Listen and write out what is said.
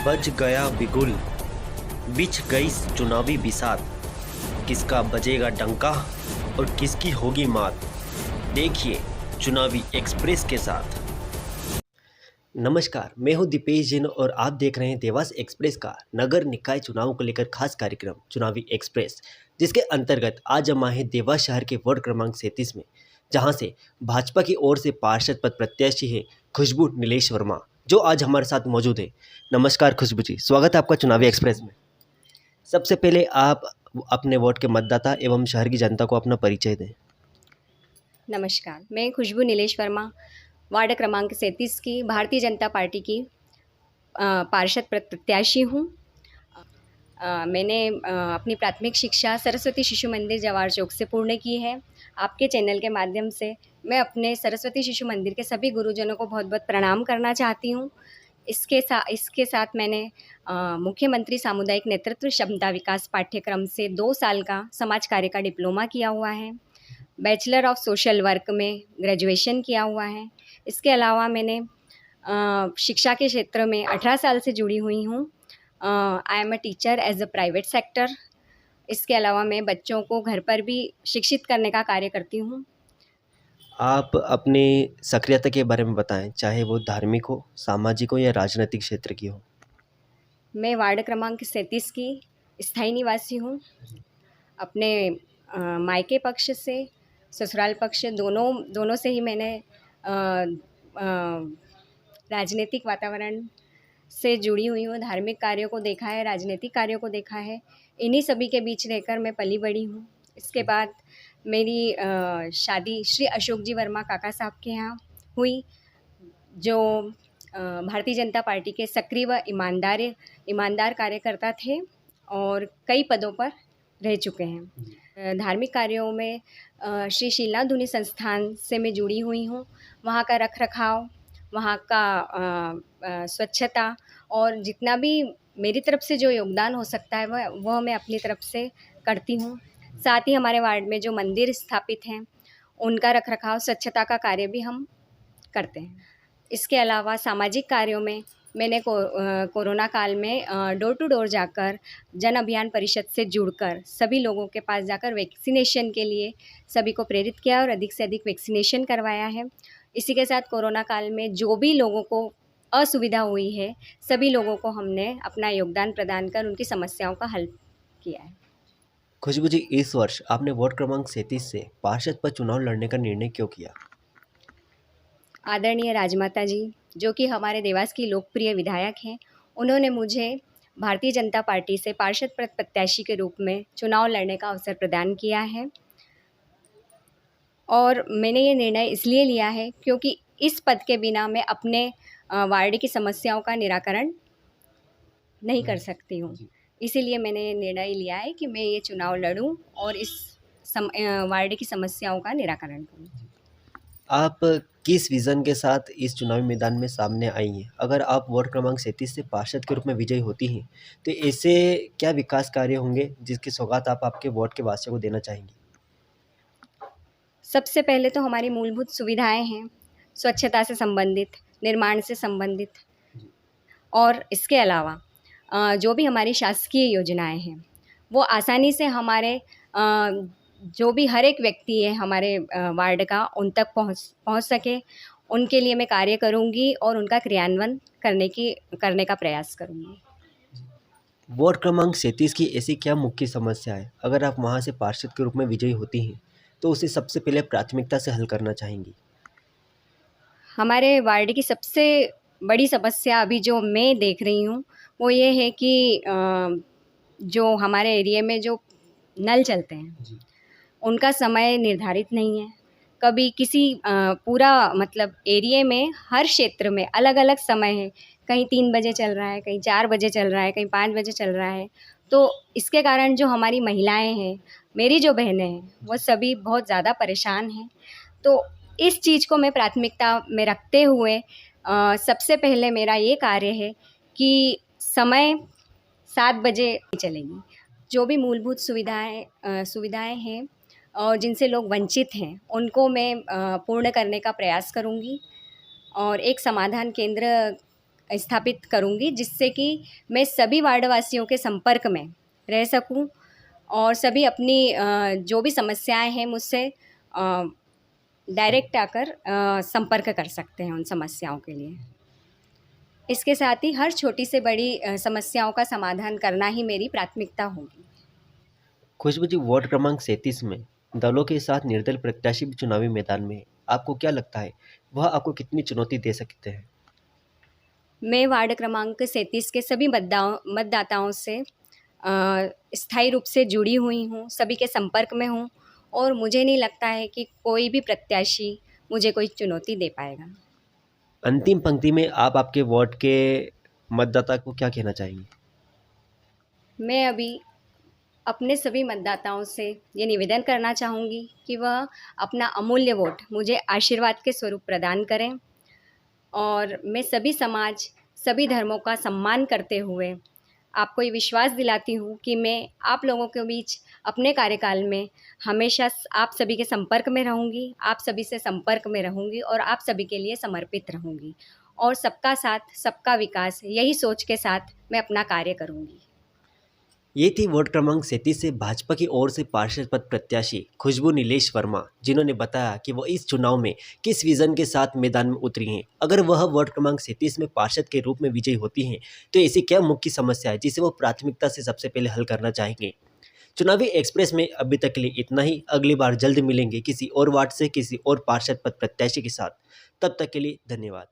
बज गया बिगुल, बिछ गई चुनावी बिसात, किसका बजेगा डंका और किसकी होगी मात। देखिए चुनावी एक्सप्रेस के साथ। नमस्कार, मैं हूं दीपेश जैन और आप देख रहे हैं देवास एक्सप्रेस का नगर निकाय चुनाव को लेकर खास कार्यक्रम चुनावी एक्सप्रेस, जिसके अंतर्गत आज हम आए हैं देवास शहर के वार्ड क्रमांक 37 में, जहां से भाजपा की ओर से पार्षद पद प्रत्याशी है खुशबू नीलेश वर्मा, जो आज हमारे साथ मौजूद है। नमस्कार खुशबू जी, स्वागत है आपका चुनावी एक्सप्रेस में। सबसे पहले आप अपने वार्ड के मतदाता एवं शहर की जनता को अपना परिचय दें। नमस्कार, मैं खुशबू नीलेश वर्मा वार्ड क्रमांक 37 की भारतीय जनता पार्टी की पार्षद प्रत्याशी हूँ। मैंने अपनी प्राथमिक शिक्षा सरस्वती शिशु मंदिर जवाहर चौक से पूर्ण की है। आपके चैनल के माध्यम से मैं सरस्वती शिशु मंदिर के सभी गुरुजनों को बहुत बहुत प्रणाम करना चाहती हूँ। इसके साथ मैंने मुख्यमंत्री सामुदायिक नेतृत्व क्षमता विकास पाठ्यक्रम से 2 साल का समाज कार्य का डिप्लोमा किया हुआ है। बैचलर ऑफ सोशल वर्क में ग्रेजुएशन किया हुआ है। इसके अलावा मैंने शिक्षा के क्षेत्र में 18 साल से जुड़ी हुई हूँ। I am a teacher as a private sector. इसके अलावा मैं बच्चों को घर पर भी शिक्षित करने का कार्य करती हूँ। आप अपनी सक्रियता के बारे में बताएं, चाहे वो धार्मिक हो, सामाजिक हो या राजनीतिक क्षेत्र की हो। मैं वार्ड क्रमांक 37 की स्थायी निवासी हूँ। अपने मायके पक्ष से ससुराल पक्ष दोनों से ही मैंने राजनीतिक वातावरण से जुड़ी हुई हूँ। धार्मिक कार्यों को देखा है, राजनीतिक कार्यों को देखा है। इन्हीं सभी के बीच रहकर मैं पली बड़ी हूँ। इसके बाद मेरी शादी श्री अशोक जी वर्मा काका साहब के यहाँ हुई, जो भारतीय जनता पार्टी के सक्रिय व ईमानदार कार्यकर्ता थे और कई पदों पर रह चुके हैं। धार्मिक कार्यों में श्री शीला धुनी संस्थान से मैं जुड़ी हुई हूँ। वहाँ का रखरखाव, वहाँ का स्वच्छता और जितना भी मेरी तरफ से जो योगदान हो सकता है वह मैं अपनी तरफ से करती हूँ। साथ ही हमारे वार्ड में जो मंदिर स्थापित हैं उनका रखरखाव, स्वच्छता का कार्य भी हम करते हैं। इसके अलावा सामाजिक कार्यों में मैंने कोरोना काल में डोर टू डोर जाकर जन अभियान परिषद से जुड़कर सभी लोगों के पास जाकर वैक्सीनेशन के लिए सभी को प्रेरित किया और अधिक से अधिक वैक्सीनेशन करवाया है। इसी के साथ कोरोना काल में जो भी लोगों को असुविधा हुई है, सभी लोगों को हमने अपना योगदान प्रदान कर उनकी समस्याओं का हल किया है। खुशबू जी, इस वर्ष आपने वार्ड क्रमांक 37 से पार्षद पर चुनाव लड़ने का निर्णय क्यों किया? आदरणीय राजमाता जी, जो कि हमारे देवास की लोकप्रिय विधायक हैं, उन्होंने मुझे भारतीय जनता पार्टी से पार्षद प्रत्याशी के रूप में चुनाव लड़ने का अवसर प्रदान किया है। और मैंने ये निर्णय इसलिए लिया है क्योंकि इस पद के बिना मैं अपने वार्ड की समस्याओं का निराकरण नहीं कर सकती हूँ। इसीलिए मैंने ये निर्णय लिया है कि मैं ये चुनाव लड़ूं और इस वार्ड की समस्याओं का निराकरण करूँ। आप किस विज़न के साथ इस चुनावी मैदान में सामने आई हैं? अगर आप वार्ड क्रमांक 37 से पार्षद के रूप में विजयी होती हैं, तो ऐसे क्या विकास कार्य होंगे जिसकी सौगात आप आपके वार्ड के वासियों को देना चाहेंगी? सबसे पहले तो हमारी मूलभूत सुविधाएं हैं, स्वच्छता से संबंधित, निर्माण से संबंधित, और इसके अलावा जो भी हमारी शासकीय योजनाएं हैं वो आसानी से हमारे जो भी हर एक व्यक्ति है हमारे वार्ड का उन तक पहुंच सके, उनके लिए मैं कार्य करूंगी और उनका क्रियान्वयन करने का प्रयास करूंगी। वार्ड क्रमांक 37 की ऐसी क्या मुख्य समस्या है, अगर आप वहां से पार्षद के रूप में विजयी होती हैं, तो उसे सबसे पहले प्राथमिकता से हल करना चाहेंगी? हमारे वार्ड की सबसे बड़ी समस्या अभी जो मैं देख रही हूँ वो ये है कि जो हमारे एरिया में जो नल चलते हैं उनका समय निर्धारित नहीं है। कभी किसी पूरा मतलब एरिया में हर क्षेत्र में अलग अलग समय है, कहीं 3 बजे चल रहा है, कहीं 4 बजे चल रहा है, कहीं 5 बजे चल रहा है। तो इसके कारण जो हमारी महिलाएं हैं, मेरी जो बहनें हैं, वो सभी बहुत ज़्यादा परेशान हैं। तो इस चीज़ को मैं प्राथमिकता में रखते हुए सबसे पहले मेरा ये कार्य है कि समय 7 बजे चलेगी। जो भी मूलभूत सुविधाएं हैं और जिनसे लोग वंचित हैं उनको मैं पूर्ण करने का प्रयास करूंगी और एक समाधान केंद्र स्थापित करूँगी, जिससे कि मैं सभी वार्ड वासियों के संपर्क में रह सकूँ और सभी अपनी जो भी समस्याएं हैं मुझसे डायरेक्ट आकर संपर्क कर सकते हैं उन समस्याओं के लिए। इसके साथ ही हर छोटी से बड़ी समस्याओं का समाधान करना ही मेरी प्राथमिकता होगी। खुशबू जी, वार्ड क्रमांक 37 में दलों के साथ निर्दल प्रत्याशी भी चुनावी मैदान में है। आपको क्या लगता है वह आपको कितनी चुनौती दे सकते हैं? मैं वार्ड क्रमांक 37 के सभी मतदाताओं से स्थायी रूप से जुड़ी हुई हूँ, सभी के संपर्क में हूँ और मुझे नहीं लगता है कि कोई भी प्रत्याशी मुझे कोई चुनौती दे पाएगा। अंतिम पंक्ति में आप आपके वार्ड के मतदाता को क्या कहना चाहेंगे? मैं अभी अपने सभी मतदाताओं से ये निवेदन करना चाहूँगी कि वह अपना अमूल्य वोट मुझे आशीर्वाद के स्वरूप प्रदान करें और मैं सभी समाज, सभी धर्मों का सम्मान करते हुए आपको ये विश्वास दिलाती हूँ कि मैं आप लोगों के बीच अपने कार्यकाल में हमेशा आप सभी के संपर्क में रहूँगी, आप सभी से संपर्क में रहूँगी और आप सभी के लिए समर्पित रहूँगी और सबका साथ, सबका विकास, यही सोच के साथ मैं अपना कार्य करूँगी। ये थी वार्ड क्रमांक 37 से भाजपा की ओर से पार्षद पद प्रत्याशी खुशबू नीलेश वर्मा, जिन्होंने बताया कि वह इस चुनाव में किस विजन के साथ मैदान में उतरी हैं। अगर वह वार्ड क्रमांक 37 में पार्षद के रूप में विजयी होती हैं तो ऐसी क्या मुख्य समस्या है जिसे वो प्राथमिकता से सबसे पहले हल करना चाहेंगे। चुनावी एक्सप्रेस में अभी तक के लिए इतना ही। अगली बार जल्द मिलेंगे किसी और वार्ड से किसी और पार्षद पद प्रत्याशी के साथ। तब तक के लिए धन्यवाद।